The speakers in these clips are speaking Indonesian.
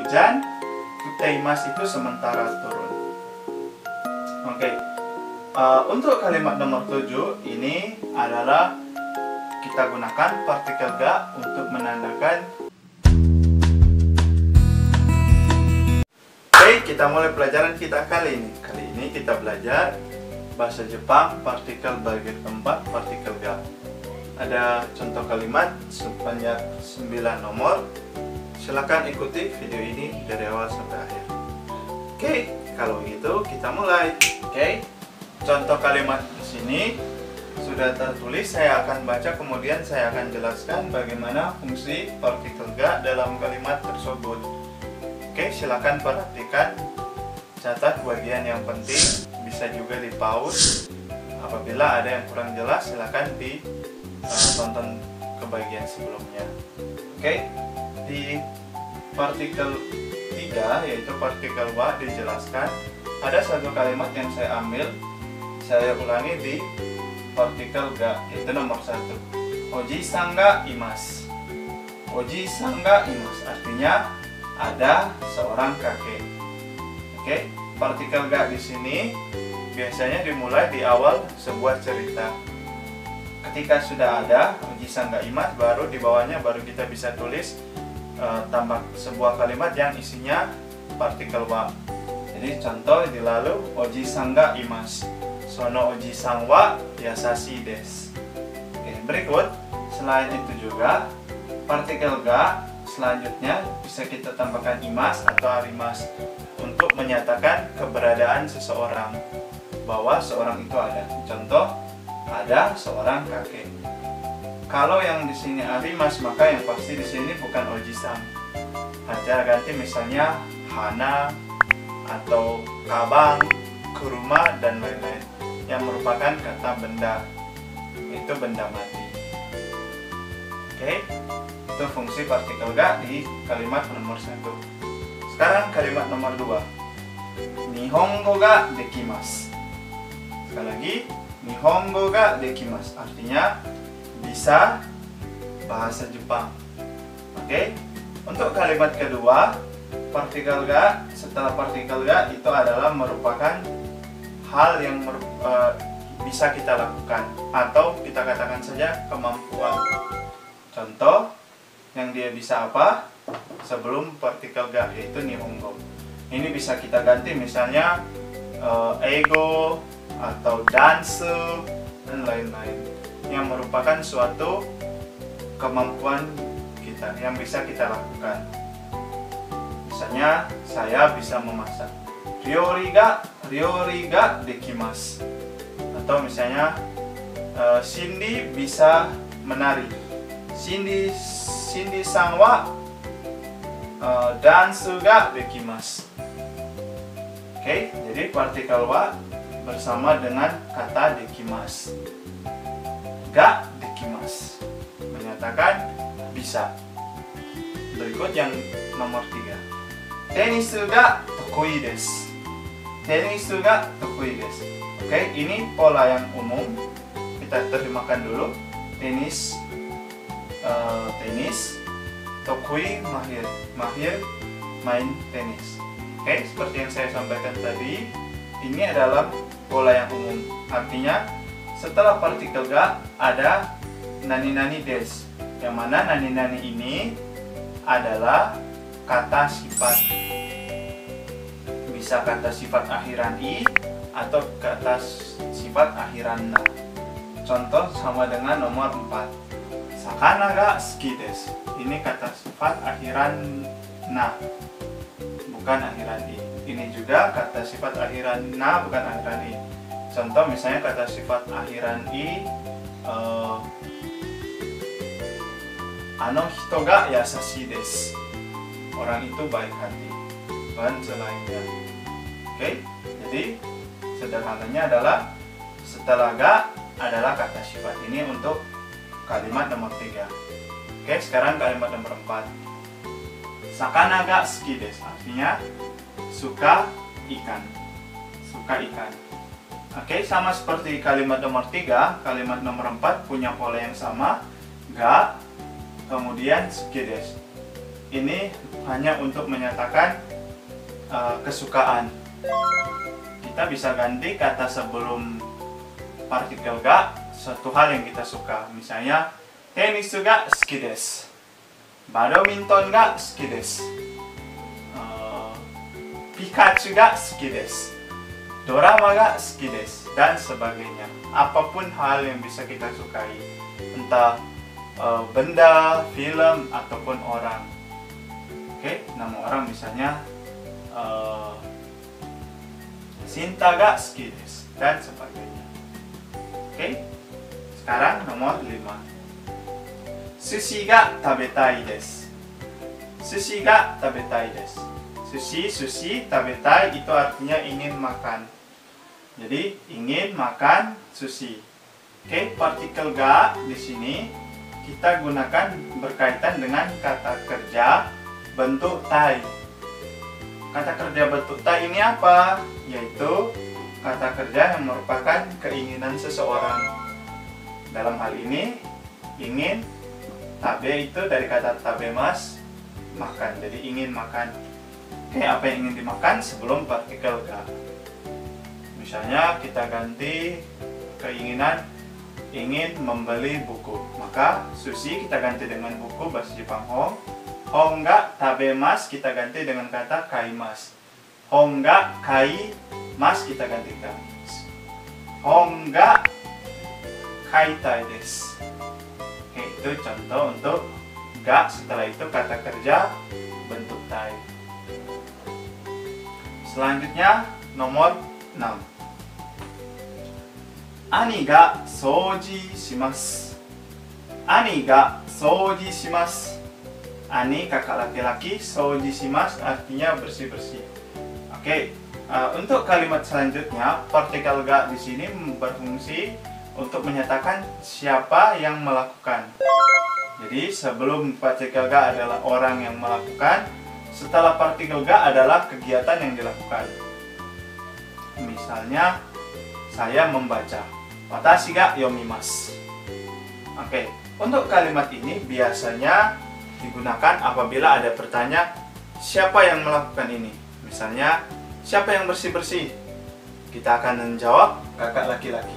hujan, kuteimasu itu sementara turun. Oke. Untuk kalimat nomor 7 ini adalah kita gunakan partikel ga untuk menandakan. Oke, kita mulai pelajaran kita kali ini. Kali ini kita belajar bahasa Jepang partikel bagian keempat partikel ga. Ada contoh kalimat sebanyak 9 nomor. Silakan ikuti video ini dari awal sampai akhir. Oke, kalau gitu kita mulai. Oke. Contoh kalimat di sini sudah tertulis, saya akan baca kemudian saya akan jelaskan bagaimana fungsi partikel ga dalam kalimat tersebut. Oke, silakan perhatikan, catat bagian yang penting, bisa juga di pause. Apabila ada yang kurang jelas, silakan ditonton ke bagian sebelumnya. Oke, di partikel 3 yaitu partikel wa dijelaskan ada satu kalimat yang saya ambil. Saya ulangi di partikel ga, itu nomor 1. Oji-san ga imasu. Oji-san ga imasu artinya ada seorang kakek. Oke, partikel ga di sini biasanya dimulai di awal sebuah cerita. Ketika sudah ada oji-san ga imasu, baru di bawahnya baru kita bisa tulis tambah sebuah kalimat yang isinya partikel wa. Jadi contoh di lalu oji-san ga imasu. Sono oji-san wa yasashi desu. Oke, berikut selain itu juga partikel ga selanjutnya bisa kita tambahkan imas atau arimas untuk menyatakan keberadaan seseorang, bahwa seorang itu ada. Contoh, ada seorang kakek. Kalau yang di sini arimas, maka yang pasti di sini bukan oji-san. Ada ganti misalnya hana atau kabang, kuruma dan lain-lain, yang merupakan kata benda, itu benda mati. Oke, itu fungsi partikel ga di kalimat nomor 1. Sekarang kalimat nomor 2. Nihongo ga dekimasu. Sekali lagi, Nihongo ga dekimasu artinya bisa bahasa Jepang. Oke, untuk kalimat kedua, partikel ga setelah partikel ga itu adalah merupakan hal yang bisa kita lakukan atau kita katakan saja kemampuan. Contoh yang dia bisa apa sebelum partikel ga yaitu nihongo. Ini bisa kita ganti misalnya ego atau dance dan lain-lain yang merupakan suatu kemampuan kita yang bisa kita lakukan. Misalnya saya bisa memasak. Ryori ga dekimasu. Atau misalnya Cindy bisa menari. Cindy-san wa dansu ga dekimasu. Oke, jadi partikel wa bersama dengan kata dekimasu. Ga dekimasu menyatakan bisa. Berikut yang nomor 3. Tenisu ga tokui desu. Tenisu ga tokui desu. Oke, ini pola yang umum. Kita terjemahkan dulu. Tenis, tokui mahir main tenis. Oke, seperti yang saya sampaikan tadi, ini adalah pola yang umum. Artinya setelah partikel ga ada nani-nani desu. Yang mana nani-nani ini adalah kata sifat. Bisa kata sifat akhiran i atau kata sifat akhiran na. Contoh sama dengan nomor 4. Sakana ga suki desu. Ini kata sifat akhiran na, bukan akhiran i. Ini juga kata sifat akhiran na, bukan akhiran i. Contoh misalnya kata sifat akhiran i, ano hito ga yasashi desu. Orang itu baik hati. Dan selainnya. Oke, jadi sederhananya adalah setelah ga adalah kata sifat. Ini untuk kalimat nomor 3. Oke, sekarang kalimat nomor 4. Sakana ga suki desu. Artinya suka ikan. Suka ikan. Oke, sama seperti kalimat nomor 3, kalimat nomor 4 punya pola yang sama. Ga, kemudian suki desu. Ini hanya untuk menyatakan kesukaan. Kita bisa ganti kata sebelum partikel ga suatu hal yang kita suka. Misalnya, tenis ga suki desu, badminton ga suki desu, Pikachu ga suki desu, drama ga suki desu, dan sebagainya. Apapun hal yang bisa kita sukai, entah benda, film, ataupun orang. Oke, nama orang misalnya Shinta ga suki desu, dan sebagainya. Oke, sekarang nomor 5. Sushi ga tabetai desu. Sushi ga tabetai desu. Sushi tabetai itu artinya ingin makan. Jadi ingin makan sushi. Oke, partikel ga di sini kita gunakan berkaitan dengan kata kerja bentuk tai. Kata kerja bentuk tai ini apa? Yaitu kata kerja yang merupakan keinginan seseorang. Dalam hal ini, ingin, tabe itu dari kata tabemas, makan. Jadi ingin makan. Oke, apa yang ingin dimakan sebelum partikel ga. Misalnya kita ganti keinginan ingin membeli buku, maka sushi kita ganti dengan buku bahasa Jepang hong. Hong ga tabemas kita ganti dengan kata kaimas. Hong ga kaimas kita ganti kaimas. Hong ga kaitai desu. Oke, itu contoh untuk ga. Setelah itu kata kerja bentuk tai. Selanjutnya nomor 6. Ani ga souji shimasu. Ani ga souji shimasu. Ani kakak laki-laki, souji shimasu artinya bersih-bersih. Oke, untuk kalimat selanjutnya partikel ga di sini berfungsi untuk menyatakan siapa yang melakukan. Jadi sebelum partikel ga adalah orang yang melakukan, setelah partikel ga adalah kegiatan yang dilakukan. Misalnya, saya membaca. Watashi ga yomimasu. Oke, untuk kalimat ini biasanya digunakan apabila ada bertanya siapa yang melakukan ini. Misalnya, siapa yang bersih-bersih? Kita akan menjawab kakak laki-laki.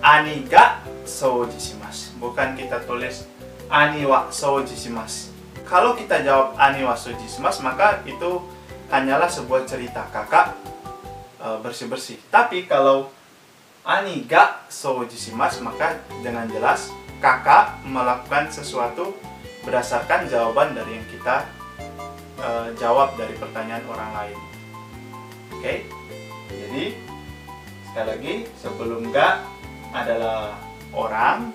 Ani ga souji shimasu. Bukan kita tulis ani wa souji shimasu. Kalau kita jawab ani wa souji shimasu, maka itu hanyalah sebuah cerita kakak bersih-bersih. Tapi kalau ani ga souji shimasu, maka dengan jelas kakak melakukan sesuatu berdasarkan jawaban dari yang kita jawab dari pertanyaan orang lain. Oke, jadi sekali lagi sebelum ga adalah orang,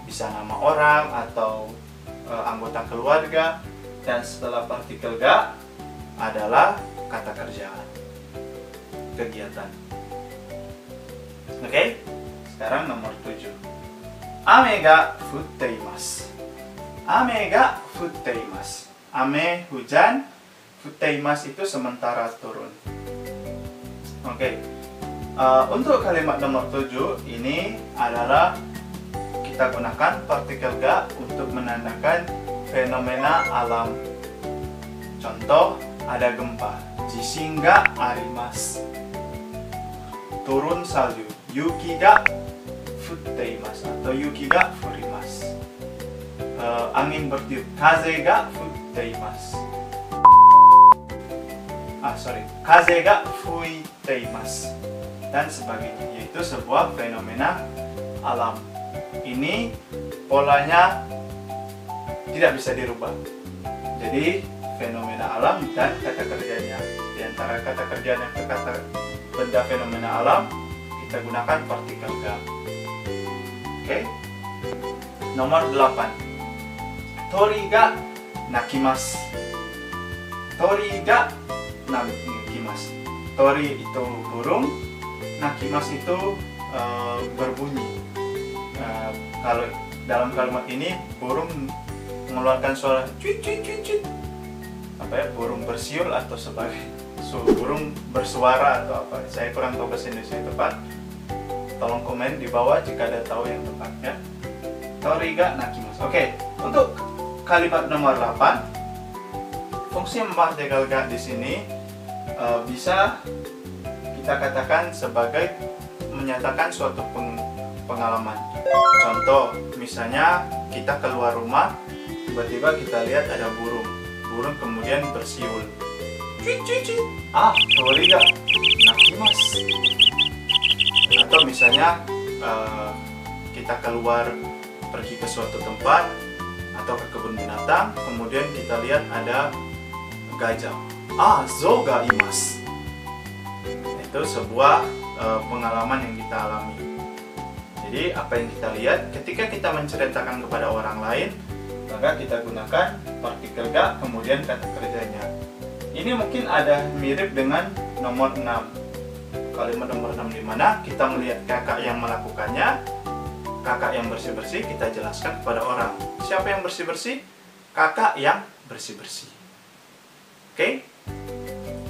bisa nama orang atau anggota keluarga, dan setelah partikel ga adalah kata kerja, kegiatan. Oke, sekarang nomor 7. Ame ga futteimasu. Ame ga futteimasu. Ame hujan, futteimasu itu sementara turun. Oke, untuk kalimat nomor 7 ini adalah kita gunakan partikel ga untuk menandakan fenomena alam. Contoh, ada gempa, jishin ga arimasu. Turun salju, yuki ga futteimasu atau yuki ga furimasu. Angin bertiup, kaze ga futteimasu. Kaze ga fuiteimasu, dan sebagainya, yaitu sebuah fenomena alam. Ini polanya tidak bisa dirubah. Jadi fenomena alam dan kata kerjanya. Di antara kata kerja dan kata benda fenomena alam, kita gunakan partikel ga. Oke. Nomor 8. Tori ga nakimasu. Tori ga nakimasu. Tori itu burung, nakimasu itu berbunyi. Kalau dalam kalimat ini burung mengeluarkan suara cuit cuit cuit cuit. Burung bersiul atau sebagai burung bersuara atau apa. Saya kurang tahu bahasa Indonesia yang tepat. Tolong komen di bawah jika ada tahu yang tepat ya. Tori ga nakimasu. Oke, untuk kalimat nomor 8, fungsi partikel ga di sini bisa kita katakan sebagai menyatakan suatu pengalaman. Contoh, misalnya kita keluar rumah, tiba-tiba kita lihat ada burung kemudian bersiul. Cuit, cuit, cuit. Sorry ga, nakimas. Atau misalnya kita keluar pergi ke suatu tempat atau ke kebun binatang, kemudian kita lihat ada gajah. Zo ga imas. Itu sebuah pengalaman yang kita alami. Jadi apa yang kita lihat ketika kita menceritakan kepada orang lain, maka kita gunakan partikel ga kemudian kata kerjanya. Ini mungkin ada mirip dengan nomor 6. Kalimat nomor 6 di mana kita melihat kakak yang melakukannya, kakak yang bersih-bersih, kita jelaskan kepada orang. Siapa yang bersih-bersih? Kakak yang bersih-bersih. Oke?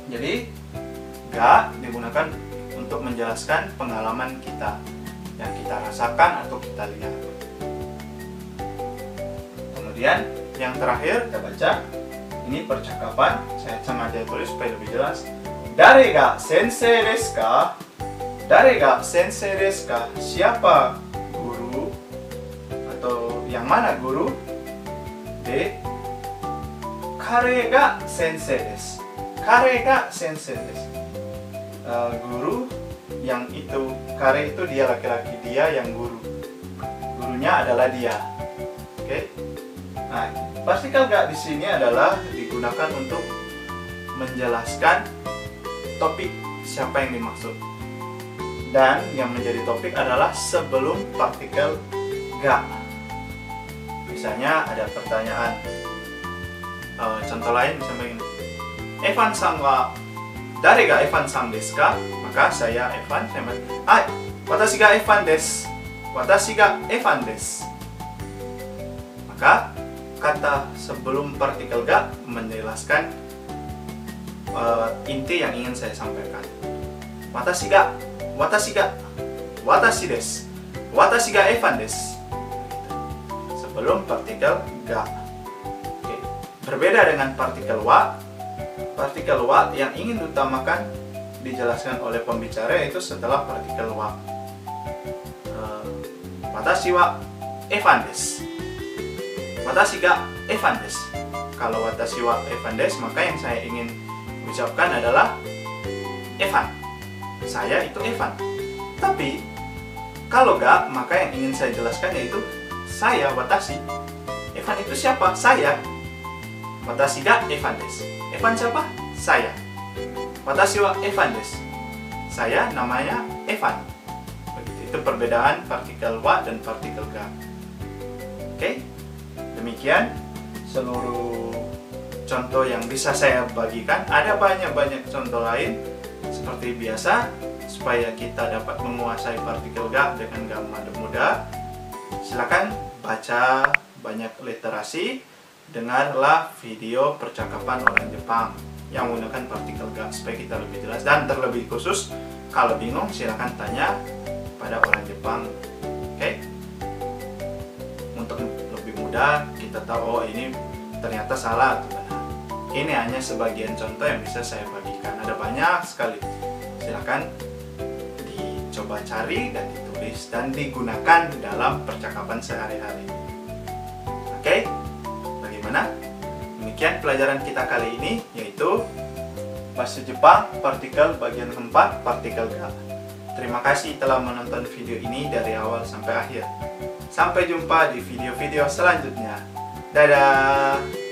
Jadi ga digunakan untuk menjelaskan pengalaman kita yang kita rasakan atau kita lihat. Kemudian yang terakhir kita baca, ini percakapan, saya sengaja tulis supaya lebih jelas. Dare ga sensei desu ka? Dare ga sensei desu ka? Siapa guru? Atau yang mana guru? De kare ga sensei desu. Kare ga sensei desu. Guru yang itu, kare itu dia laki-laki, dia yang guru. Gurunya adalah dia. Oke? Nah, partikel ga di sini adalah digunakan untuk menjelaskan topik siapa yang dimaksud. Dan yang menjadi topik adalah sebelum partikel ga. Misalnya ada pertanyaan. Contoh lain misalnya begini. Evan-san wa dare ga Evan-san desu ka? Maka saya Evan, saya bilang, watashi ga Evan desu. Watashi ga Evan desu. Maka kata sebelum partikel ga menjelaskan inti yang ingin saya sampaikan. Watashi ga, watashi desu. Watashi ga Evan desu. Sebelum partikel ga. Oke. Berbeda dengan partikel wa. Partikel wa yang ingin diutamakan dijelaskan oleh pembicara yaitu setelah partikel wa. Watashi wa Evan desu. Watashi ga Evan desu. Kalau watashi wa Evan desu, maka yang saya ingin ucapkan adalah Evan. Saya itu Evan. Tapi kalau ga, maka yang ingin saya jelaskan yaitu saya, watashi. Evan itu siapa? Saya. Watashi ga Evan desu. Evan siapa? Saya. Watashi wa Evan desu. Saya namanya Evan. Begitu. Itu perbedaan partikel wa dan partikel ga. Oke? Demikian seluruh contoh yang bisa saya bagikan. Ada banyak contoh lain seperti biasa supaya kita dapat menguasai partikel ga dengan gampang dan mudah. Silakan baca banyak literasi, dengarlah video percakapan orang Jepang yang menggunakan partikel ga supaya kita lebih jelas, dan terlebih khusus kalau bingung silakan tanya pada orang Jepang. Oke? Untuk lebih mudah kita tahu, oh ini ternyata salah atau benar. Ini hanya sebagian contoh yang bisa saya bagikan. Ada banyak sekali. Silakan dicoba cari dan ditulis dan digunakan dalam percakapan sehari-hari. Oke? Bagaimana? Demikian pelajaran kita kali ini, yaitu bahasa Jepang partikel bagian keempat, partikel ga. Terima kasih telah menonton video ini dari awal sampai akhir. Sampai jumpa di video-video selanjutnya. Dadah!